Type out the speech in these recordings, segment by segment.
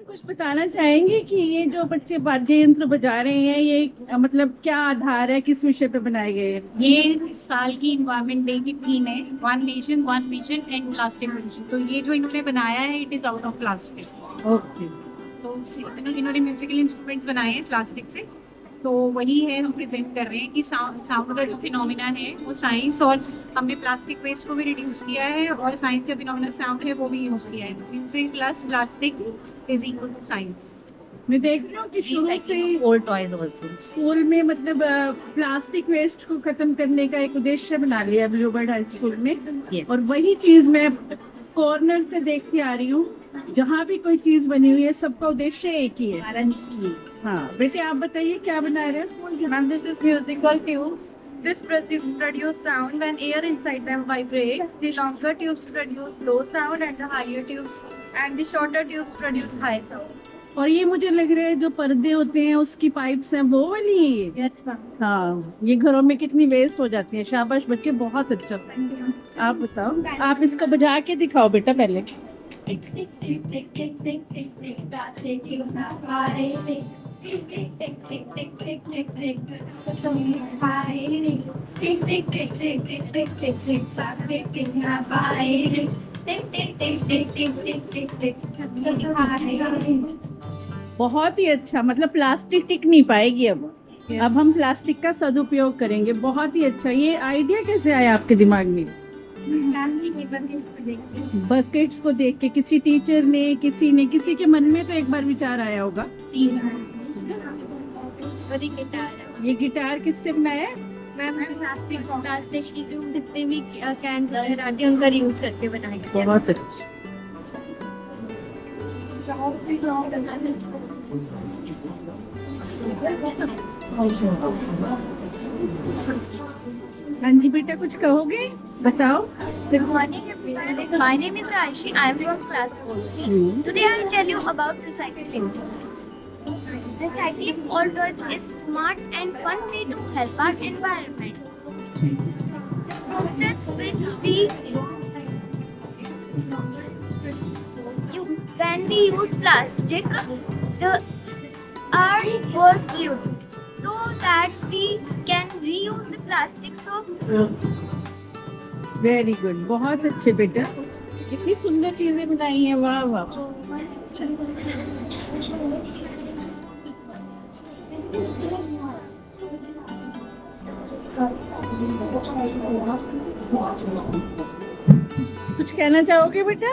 कुछ बताना चाहेंगे कि ये जो बच्चे वाद्य यंत्र बजा रहे हैं ये मतलब क्या आधार है, किस विषय पे बनाए गए हैं? ये इस साल की इन्वायरमेंट डे की थीम है, one nation one vision and plastic pollution. तो ये जो इन्होंने बनाया है it is out of plastic. Okay. तो इन्होंने म्यूजिकल इंस्ट्रूमेंट्स बनाए हैं प्लास्टिक से। तो वही है, हम प्रेजेंट कर रहे हैं कि साउंड का जो फिनोमिना है वो साइंस, और हमने प्लास्टिक वेस्ट को भी रिड्यूस किया है और साइंस का फिनोमिना साउंड है वो भी यूज किया है। Music plus plastic is equal to science. मैं देख रही हूँ कि शुरू से ही ओल्ड टॉयज आल्सो। स्कूल में मतलब प्लास्टिक वेस्ट को खत्म करने का एक उद्देश्य बना लिया ब्लूबर्ड हाई स्कूल में। Yes. और वही चीज मैं कॉर्नर से देखती आ रही हूँ, जहाँ भी कोई चीज बनी हुई है सबका उद्देश्य एक ही है। हाँ बेटे, आप बताइए क्या बना रहे हैं? Ma'am, this is musical tubes. This produce sound when air inside them vibrates. The longer tubes produce low sound and the higher tubes and the shorter tubes produce high sound. और ये मुझे लग रहा है जो पर्दे होते हैं उसकी पाइप्स हैं वो वाली है ये। Yes, ma'am. हाँ, ये घरों में कितनी वेस्ट हो जाती है। शाबाश बच्चे, बहुत अच्छा। आप बताओ, आप इसको बजा के दिखाओ बेटा पहले। Tick tick tick tick tick tick tick tick plastic tube now vibrating. Tick tick tick tick tick tick tick tick. So vibrating. Tick tick tick tick tick tick tick tick plastic tube now vibrating. Tick tick tick tick tick tick tick tick. So vibrating. बहुत ही अच्छा, मतलब plastic टिक नहीं पाएगी अब हम plastic का सदुपयोग करेंगे। बहुत ही अच्छा। ये आइडिया कैसे आया आपके दिमाग में? प्लास्टिक की बकेट्स को देख के किसी टीचर ने, किसी के मन में तो एक बार विचार आया होगा। बड़ी गिटार। ये गिटार किससे बनाया है? मैम, प्लास्टिक की जो जितने भी कैंस वगैरह आती है उनका यूज करके बनाए गए। बहुत अच्छा। हाँ जी बेटा, कुछ कहोगे? बताओ। Good morning everyone. My name is Aishi. I am from class 4. Today I will tell you about recycling. Recycling all toys is smart and fun way to help our environment. The process which when we use plastic, the earth was polluted, so that we can reuse the plastic. So very good, बहुत अच्छे बेटा, कितनी सुंदर चीजें बनाई हैं। वाह वाह। कुछ कहना चाहोगे बेटा?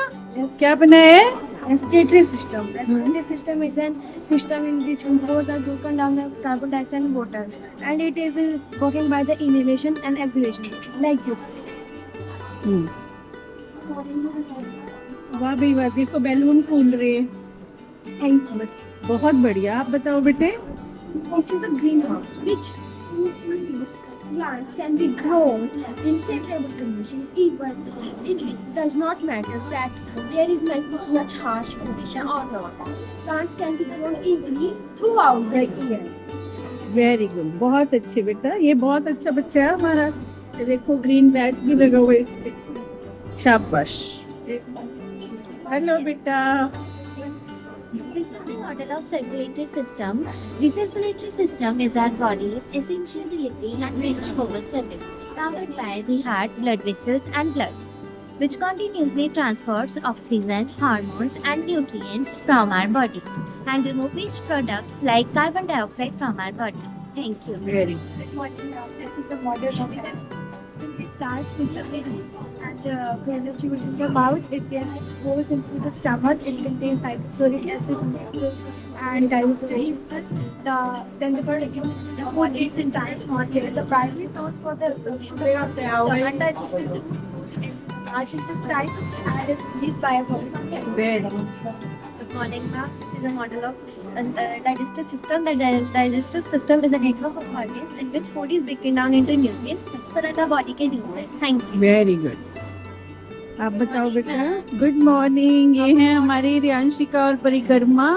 क्या बनाया है? Respiratory system. Respiratory system is an system in which glucose are broken down as carbon dioxide and water, and it is working by the inhalation and exhalation, like this. वाह भाई वाह, देखो बैलून फूल रहे हैं। Thank you. बहुत बढ़िया। आप बताओ बेटे। This is a greenhouse, which plants can be grown in favorable conditions. Even it does not matter that there is much harsh condition or not. Plants can be grown easily throughout the year. Very good, बहुत अच्छे बेटा। ये बहुत अच्छा बच्चा है हमारा। ये देखो ग्रीन बैग भी लगा हुआ है इस पे। शाबाश। हेलो बेटा। This is the model of circulatory system. The circulatory system is our body's essential delivery and waste-removal service, powered by the heart, blood vessels, and blood, which continuously transports oxygen, hormones, and nutrients from our body, and remove waste products like carbon dioxide from our body. Thank you. Very This is the model of it starts with the baby, and when the children come out, it goes into the stomach. It contains hydrochloric acid, glucose, and digestive juices. Then the body entire module. The primary source for the sugar of the undigested intestine, and is released by a body. Very Good morning, ma'am. This is a model of digestive system. The digestive system is a network of organs in which food is broken down into nutrients so that the body can use it. Thank you. Very good. आप बताओ बेटा। Good morning. ये है हमारी रियांशिका और परिक्रमा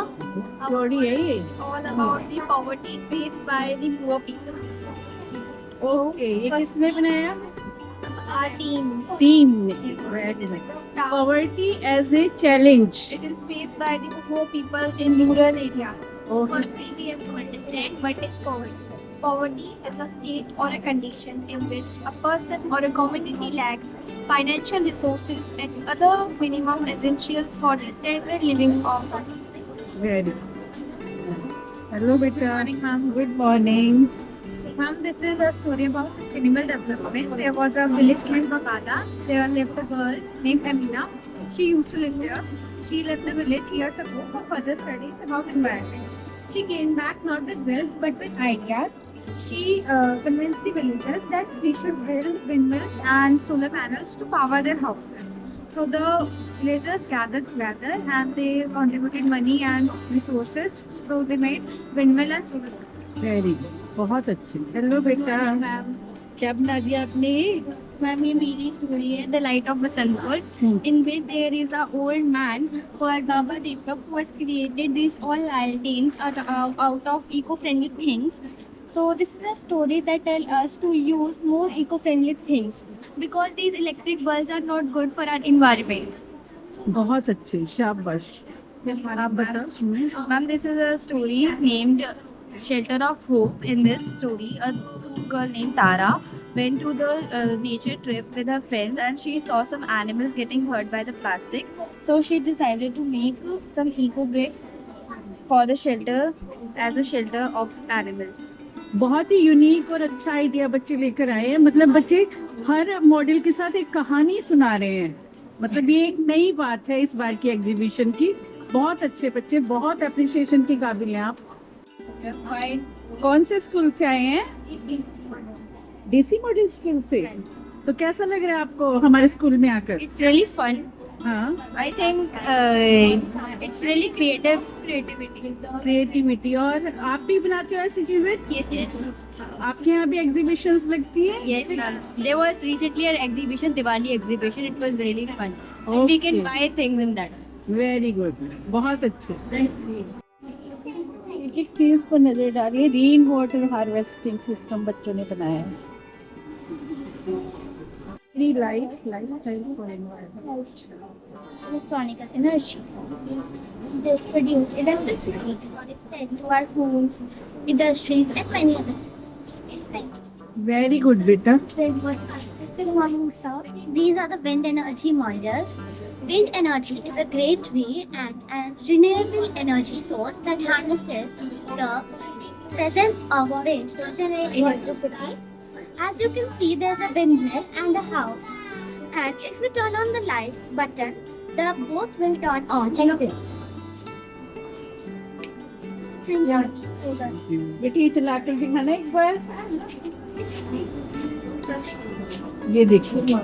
जोड़ी है ये। All about the poverty faced by the poor people. Okay, ये किसने बनाया? our team. टीम में poverty as a challenge. It is faced by the poor people in rural areas. Okay. Firstly, we have to understand what is poverty. Poverty is a state or a condition in which a person or a community lacks financial resources and other minimum essentials for the standard living of. Very. Hello बेटा. Good morning. Ma'am, this is a story about sustainable development. There was a village named Bagada. There lived a girl named Amina. She used to live there. She left the village years ago for further studies about environment. She came back not with wealth but with ideas. She convinced the villagers that they should build windmills and solar panels to power their houses. So the villagers gathered together and they contributed money and resources. So they made windmill and solar panels. Very. बहुत अच्छे. Hello बेटा. Ma'am. क्या बना दिया आपने? Ma'am, ये मेरी story है The Light of Basantpur, in which there is a old man called Baba Deepak who has created these all lanterns out of eco-friendly things. So this is a story that tell us to use more eco-friendly things because these electric bulbs are not good for our environment. बहुत अच्छे. शाबाश. आप बताओ. Ma'am, this is a story named Shelter of Hope. In this story, a school girl named Tara went to the nature trip with her friends and she saw some animals getting hurt by the plastic. So she decided to make some eco bricks for the shelter as a shelter of animals. बहुत ही unique और अच्छा idea बच्चे लेकर आए हैं. मतलब बच्चे हर model के साथ एक कहानी सुना रहे हैं. मतलब ये एक नई बात है इस बार की एग्जीबिशन की. बहुत अच्छे बच्चे, बहुत अप्रिशिएशन के काबिल हैं आप. कौन से स्कूल से आए हैं? डीसी मॉडल स्कूल से. तो कैसा लग रहा है आपको हमारे स्कूल में आकर? It's really fun. हाँ. I think it's really creativity. Creativity. और आप भी बनाते हो ऐसी चीजें? Yes. आपके यहाँ भी एग्जीबिशंस लगती है? Yes, ma'am. There was recently an exhibition, Diwali exhibition. It was really fun. Okay. And we can buy things in that. Very good. बहुत अच्छे. एक एक चीज पर नजर डालिए. रेन वाटर हार्वेस्टिंग सिस्टम बच्चों ने बनाया है. Lifestyle for environment. Electronic energy. This produced electricity is sent to our homes, industries, and many other places. Very good बेटा. Good morning, sir. These are the wind energy models. Wind energy is a great way and renewable energy source that harnesses the presence of wind to generate electricity. As you can see, there's a windmill and a house. And if we turn on the light button, the both will turn on like this. बेटी चला कर दिखाना एक बार. ये देखिए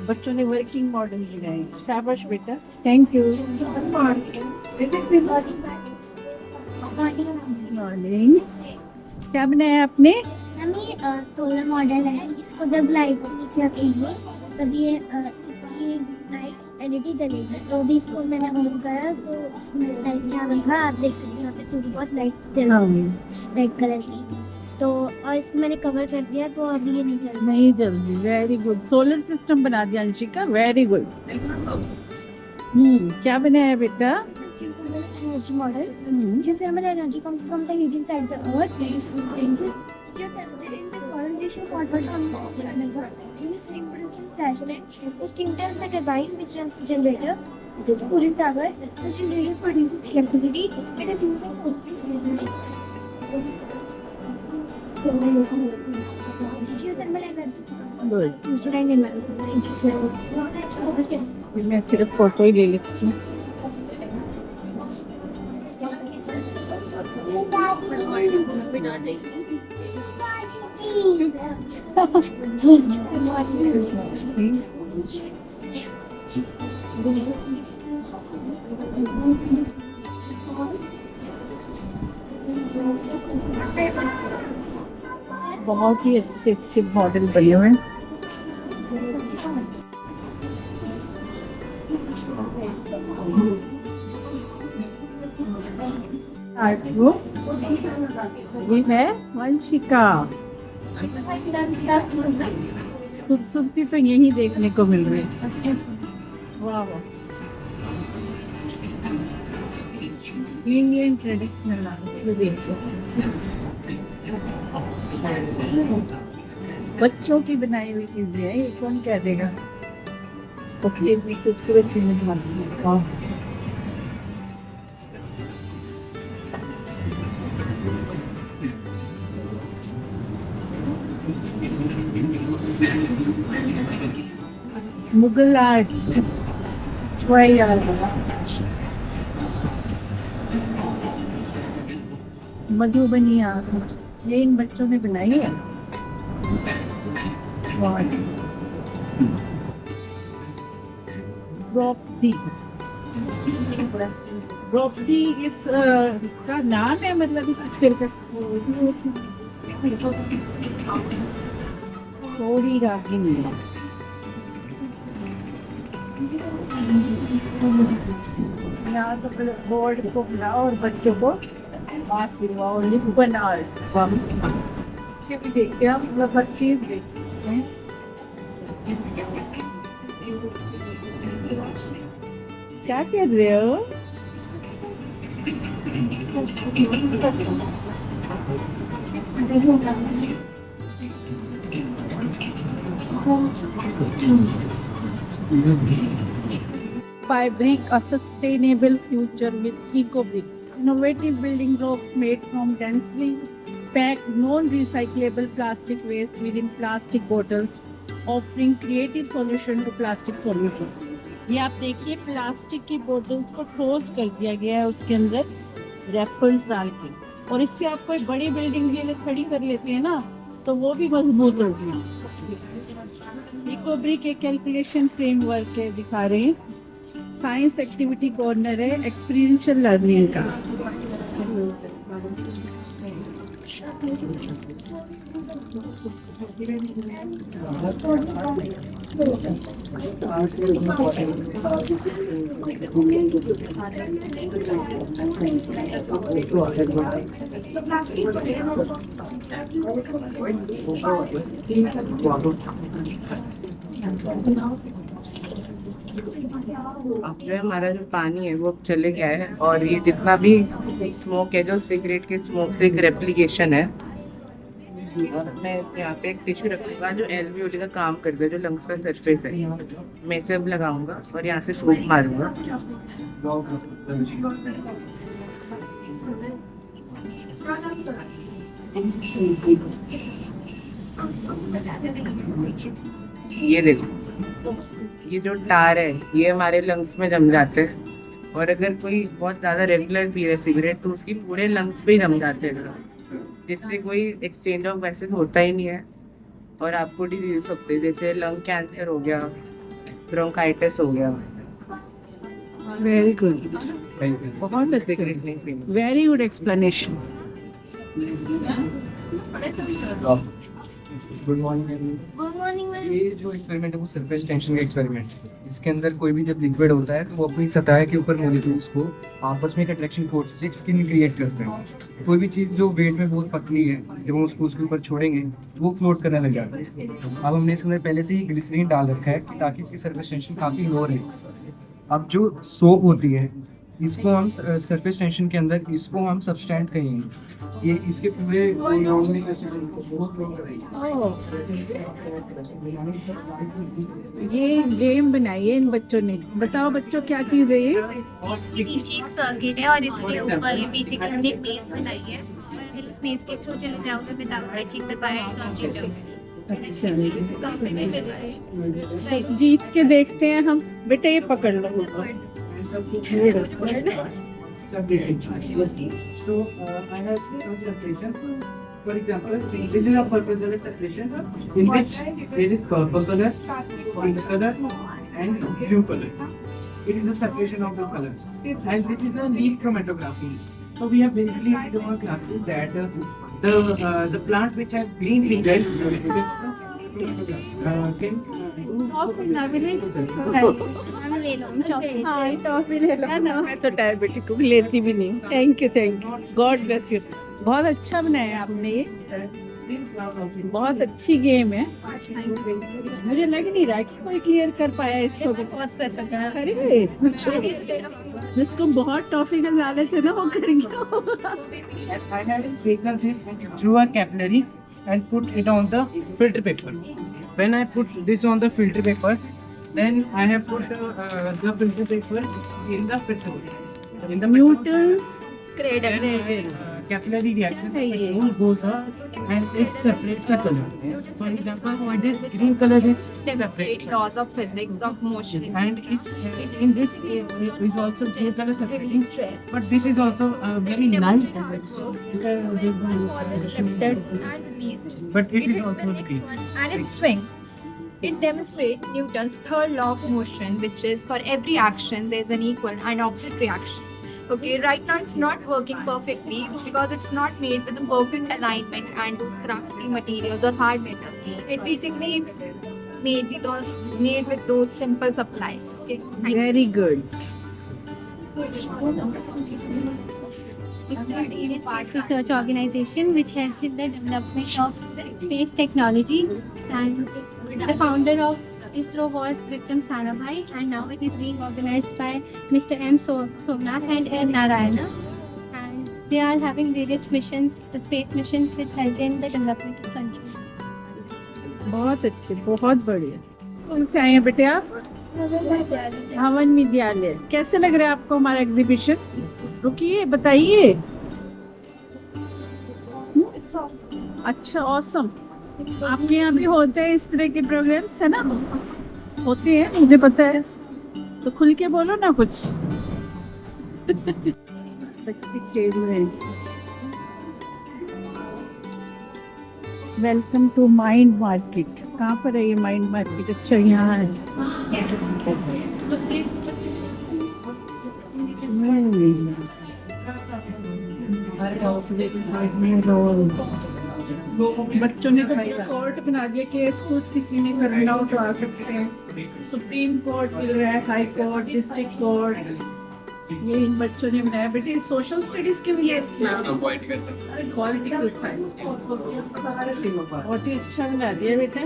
बच्चों ने working model बनाए. शाबाश बेटा. Thank you. मॉर्निंग. क्या बनाया आपने? हमें सोलर मॉडल है. इसको जब लाइट नीचे रखेंगे तब ये इसकी लाइट एलईडी जलेगी. तो भी स्कूल में मैं ऑन करा तो इसमें लाइट यहाँ रखा. आप देख सकते हैं यहाँ पे थोड़ी बहुत लाइट जल रही है रेड कलर की. तो और इसको मैंने कवर कर दिया तो अभी ये नहीं चल रहा. नहीं जल्दी. Very good. सोलर सिस्टम बना दिया अंशिका. Very good. क्या बनाया बेटा? एनर्जी मॉडल जिससे हमें energy come from the heating side the earth. Steam turns the turbine which runs the generator. This is cooling tower. The generator produces electricity. It is used for geothermal energy. Good. Future and environment. मैं सिर्फ photo ही ले लेती हूँ. बहुत ही अच्छे अच्छे model बने हुए हैं. ये है वंशिका. खूबसूरती तो यही देखने को मिल रही है। अच्छा वाह वाह, इंडियन ट्रेडिशनल बच्चों की बनाई हुई चीजें हैं, ये कौन कह देगा। बच्चे भी खूबसूरत चीजें बनाते हैं। Mughal art, try Madhubani art, ये इन बच्चों ने बनाई है। द्रौपदी, द्रौपदी इस का नाम है, मतलब इस पिक्चर का। थोड़ी रागिनी है। यहाँ तो बोर्ड को बनाओ और बच्चों को पास दिलवाओ, लिख बनाओ। बच्चे भी देखते हैं, मतलब हर चीज देखते हैं। क्या कर रहे हो? By brick, a sustainable future with eco bricks. Innovative building blocks made from densely packed non-recyclable plastic waste within plastic bottles, offering creative solution to plastic pollution. ये आप देखिए, प्लास्टिक की बोतल्स को ठोस कर दिया गया है, उसके अंदर रैपर्स डाल के, और इससे आप कोई बड़ी बिल्डिंग भी खड़ी कर लेते हैं ना, तो वो भी मजबूत होगी। इकोब्रिक एक कैलकुलेशन फ्रेमवर्क है, दिखा रहे हैं। साइंस एक्टिविटी कॉर्नर है, एक्सपीरियंशियल लर्निंग का। अब जो है हमारा जो पानी है वो चले गया है, और ये जितना भी स्मोक है जो सिगरेट के स्मोक से एक रेप्लिकेशन है। और मैं यहाँ पे एक टिश्यू रखूँगा जो एल्वियोली का काम करता है, जो लंग्स का सरफेस है। मैं इसे अब लगाऊंगा और यहाँ से फूंक मारूंगा। ये देखो, ये जो टार है ये हमारे लंग्स में जम जाते हैं, और अगर कोई बहुत ज़्यादा रेगुलर पी रहा है सिगरेट तो उसकी पूरे लंग्स पे ही जम जाते हैं, जिससे कोई एक्सचेंज ऑफ गैसेस होता ही नहीं है, और आपको डिजीज होते हैं, जैसे लंग कैंसर हो गया, ब्रोंकाइटिस हो गया। वेरी गुड, बहुत अच्छे, सिगरेट नहीं पीनी। Very good explanation. Good morning. Good morning, ma'am. ये जो एक्सपेरिमेंट है वो सरफेस टेंशन का एक्सपेरिमेंट है। इसके अंदर कोई भी जब लिक्विड होता है तो वो अपनी सतह के ऊपर मॉलिक्यूल्स को आपस में एक अट्रैक्शन फोर्स से स्किन क्रिएट करते हैं। कोई भी चीज़ जो वेट में बहुत पतली है, जब हम उसको उसके ऊपर छोड़ेंगे तो वो फ्लोट करने लग जाता है। अब हमने इसके अंदर पहले से ही ग्लिसरीन डाल रखा है ताकि इसकी सरफेस टेंशन काफ़ी लो रहे। अब जो सोप होती है इसको हम सरफेस टेंशन के अंदर इसको हम सबस्टेंट कहेंगे। ये इसके पूरे ये गेम बनाई है इन बच्चों ने। बताओ बच्चों, क्या चीज़ है ये? इसके नीचे एक सर्किट है और इसके ऊपर बेसिकली हमने एक मेज बनाई है, और अगर उस मेज के थ्रू चले जाओगे विदाउट टचिंग द वायर तो जीत जाओगे। जीत के देखते हैं हम। बेटा ये पकड़ लो। So I have two separations. For example, this is a purple color separation in which there is purple color, orange color, and blue color. It is the separation of the colors. And this is a leaf chromatography. So we have basically in our classes that the plants which have green leaves मैं तो diabetic को भी लेती भी नहीं। Thank you, God bless you. बहुत अच्छा बनाया आपने ये, बहुत अच्छी गेम है। मुझे लग नहीं रहा कि कोई क्लियर कर पाया इसको। बहुत कर सकते हैं। अरे जिसको बहुत टॉफी का लालच है ना वो कर गया। I have taken this through a capillary and put it on the filter paper. When I put this on the filter paper, then I have put the filter paper in the filter. In the Newton's capillary reaction, the petrol goes up and it separates a color. For example, what this green color is separate, laws of physics of motion. and in this is also blue color separating. But this is also very light color. But it is also green. And it swings. It demonstrates Newton's third law of motion, which is for every action there is an equal and opposite reaction. Okay, right now it's not working perfectly because it's not made with a perfect alignment and those crafty materials or hard metals. It basically made with those simple supplies. Okay, thank you. Very good. Research organization which helps in the development of space technology, and the founder of ISRO was Vikram Sarabhai, and now it is being organized by Mr. M. Somnath and N. Narayana, and they are having various missions, the space missions which help in the development of country. बहुत अच्छे, बहुत बढ़िया। कौन से आए हैं बेटे आप? हवन विद्यालय। कैसे लग रहा है आपको हमारा एग्जीबिशन? रुकिए बताइए। अच्छा, ऑसम। आपके यहाँ भी होते हैं इस तरह के प्रोग्राम्स, है ना? होते हैं, मुझे पता है। तो खुल के बोलो ना कुछ। Welcome to mind market. कहाँ पर है ये माइंड मार्केट? अच्छा, यहाँ है। बच्चों ने तो कोर्ट बना दिया कि इसको किसी ने करना हो तो आ सकते हैं। सुप्रीम कोर्ट मिल रहा है, हाई कोर्ट, डिस्ट्रिक्ट कोर्ट, ये इन बच्चों ने बनाया। बेटे सोशल स्टडीज के लिए पॉलिटिकल साइंस बहुत ही अच्छा बना दिया बेटा।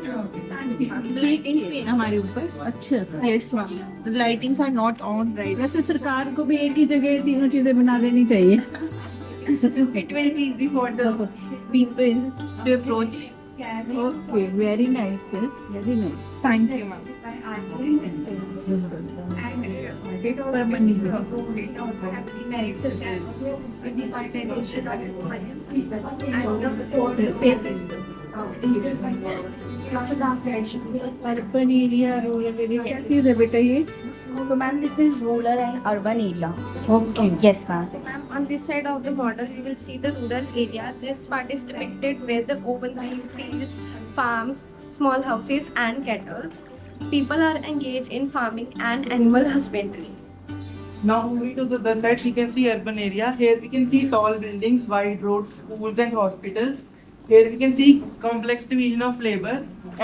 हमारे ऊपर अच्छा, yes ma'am, lightings are not on right, वैसे सरकार को भी एक ही जगह तीनों चीजें बना देनी चाहिए। It will be easy for the people to approach. Okay, very nice, very nice. Thank you ma'am. Urban area, rural area, क्या चीज है बेटा ये? So ma'am, this is rural and urban area. Okay, Yes ma'am. Ma'am, on this side of the border, you will see the rural area. This part is depicted with the open green fields, farms, small houses, and cattle. People are engaged in farming and animal husbandry. Now moving to the side, we can see urban area. Here we can see tall buildings, wide roads, schools and hospitals. Here we can see complex division of labor,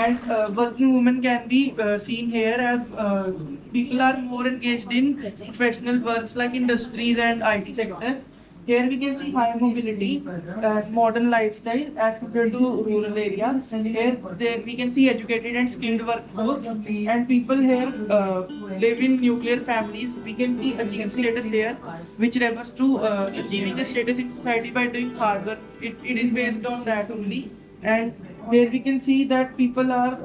and working women can be seen here as people are more engaged in professional works like industries and IT sector. Here we can see high mobility, modern lifestyle as compared to rural areas. Here we can see educated and skilled workforce, and people here live in nuclear families. We can see achieve status here, which refers to achieving a status in society by doing hard work. It is based on that only. And where we can see that people are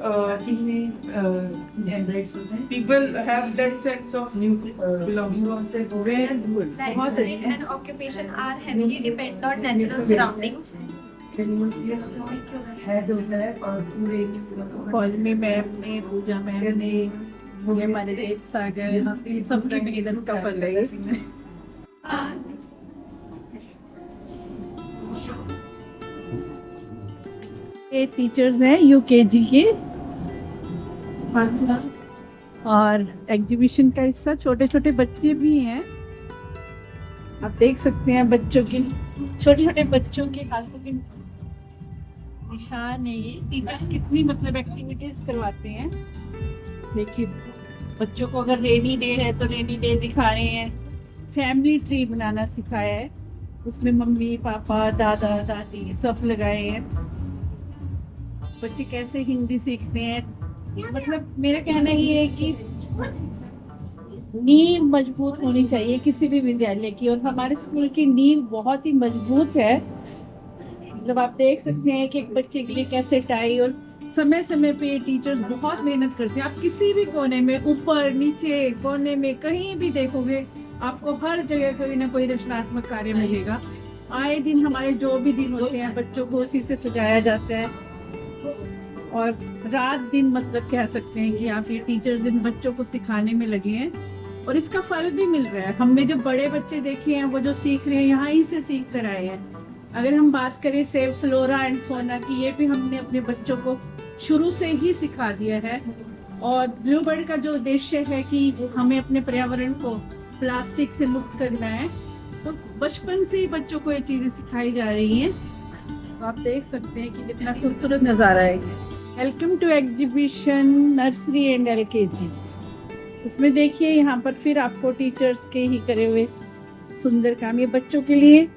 people have less sense of belonging. Very good, बहुत Lifestyle and occupation are heavily dependent on natural surroundings. Call में ma'am ने, पूजा ma'am ने, ये हमारे देव सागर, सबकी मेहनत का फल है इसमें। ये टीचर्स हैं यूकेजी के, और एग्जीबिशन का हिस्सा छोटे छोटे बच्चे भी हैं। आप देख सकते हैं बच्चों के, छोटे छोटे बच्चों के हाथों के निशान है। ये टीचर्स कितनी मतलब एक्टिविटीज करवाते हैं। देखिए बच्चों को अगर रेनी डे है तो रेनी डे दिखा रहे हैं, फैमिली ट्री बनाना सिखाया है, उसमें मम्मी पापा दादा दादी सब लगाए हैं। बच्चे कैसे हिंदी सीखते हैं, मतलब मेरा कहना ये है कि नींव मजबूत होनी चाहिए किसी भी विद्यालय की, और हमारे स्कूल की नींव बहुत ही मजबूत है। मतलब आप देख सकते हैं कि एक बच्चे के लिए कैसे टाई, और समय समय पे टीचर्स बहुत मेहनत करते हैं। आप किसी भी कोने में, ऊपर नीचे कोने में कहीं भी देखोगे, आपको हर जगह कोई ना कोई रचनात्मक कार्य मिलेगा। आए दिन हमारे जो भी दिन होते हैं बच्चों को उसी से सजाया जाता है, और रात दिन मतलब कह सकते हैं कि यहाँ पे टीचर्स इन बच्चों को सिखाने में लगे हैं, और इसका फल भी मिल रहा है। हमने जो बड़े बच्चे देखे हैं वो जो सीख रहे हैं यहाँ ही से सीख कर आए हैं। अगर हम बात करें सेव फ्लोरा एंड फोना की, ये भी हमने अपने बच्चों को शुरू से ही सिखा दिया है। और ब्लू बर्ड का जो उद्देश्य है कि हमें अपने पर्यावरण को प्लास्टिक से मुक्त करना है, तो बचपन से ही बच्चों को ये चीज़ें सिखाई जा रही हैं। तो आप देख सकते हैं कि कितना खूबसूरत नज़ारा है। Welcome to exhibition nursery and LKG। इसमें देखिए यहाँ पर फिर आपको टीचर्स के ही करे हुए सुंदर काम, ये बच्चों के लिए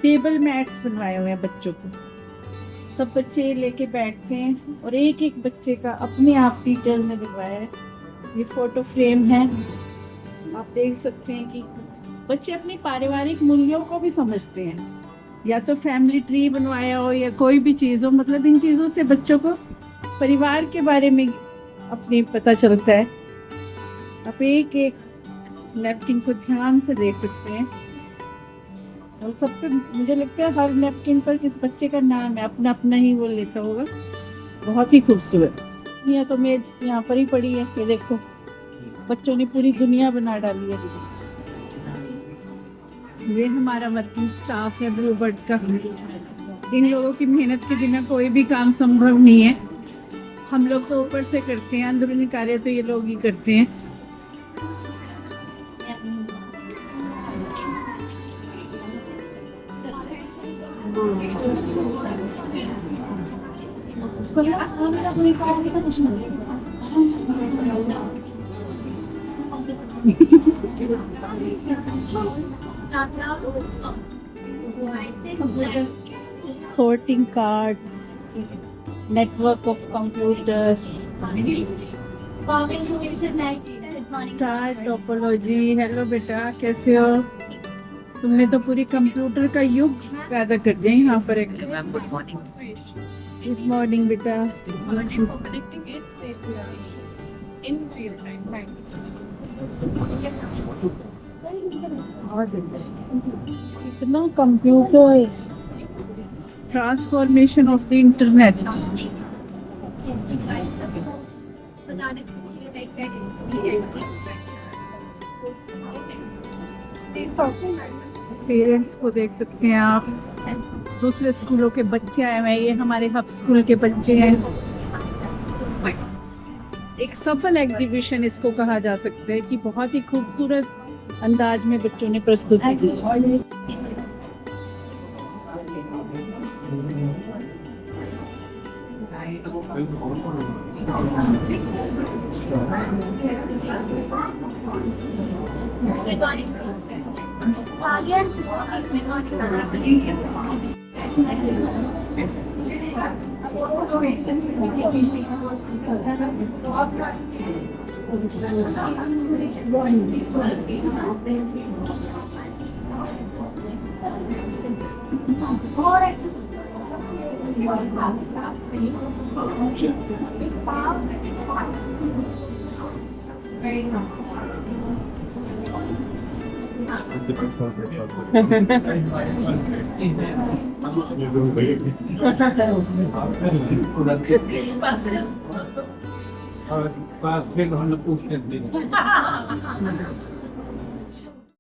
टेबल मैट्स बनवाए हुए हैं। बच्चों को सब बच्चे लेके बैठते हैं, और एक एक बच्चे का अपने आप टीचर्स ने बनवाया है। ये फोटो फ्रेम है। आप देख सकते हैं कि बच्चे अपने पारिवारिक मूल्यों को भी समझते हैं, या तो फैमिली ट्री बनवाया हो या कोई भी चीज़ हो, मतलब इन चीज़ों से बच्चों को परिवार के बारे में अपने पता चलता है। आप एक एक नैपकिन को ध्यान से देख सकते हैं, और सब पे मुझे लगता है हर नैपकिन पर किस बच्चे का नाम है, अपना अपना ही वो लेता होगा। बहुत ही खूबसूरत। दुनिया तो मेज यहाँ पर ही पड़ी है, ये देखो बच्चों ने पूरी दुनिया बना डाली है। ये हमारा वर्किंग स्टाफ है ब्लू बर्ड का। इन लोगों की मेहनत के बिना कोई भी काम संभव नहीं है। हम लोग तो ऊपर से करते हैं, अंदरूनी कार्य तो ये लोग ही करते हैं। Sorting card, network of computers, star topology। Hello बेटा, कैसे हो? तुमने तो पूरी कंप्यूटर का युग पैदा कर दिया यहाँ पर। एक गुड मॉर्निंग। गुड मॉर्निंग बेटा। इतना computer, transformation of the internet. Parents को देख सकते हैं आप, दूसरे स्कूलों के बच्चे आए हुए हैं। ये हमारे हब स्कूल के बच्चे हैं। एक सफल एग्जीबिशन इसको कहा जा सकता है कि बहुत ही खूबसूरत अंदाज में बच्चों ने प्रस्तुति दी।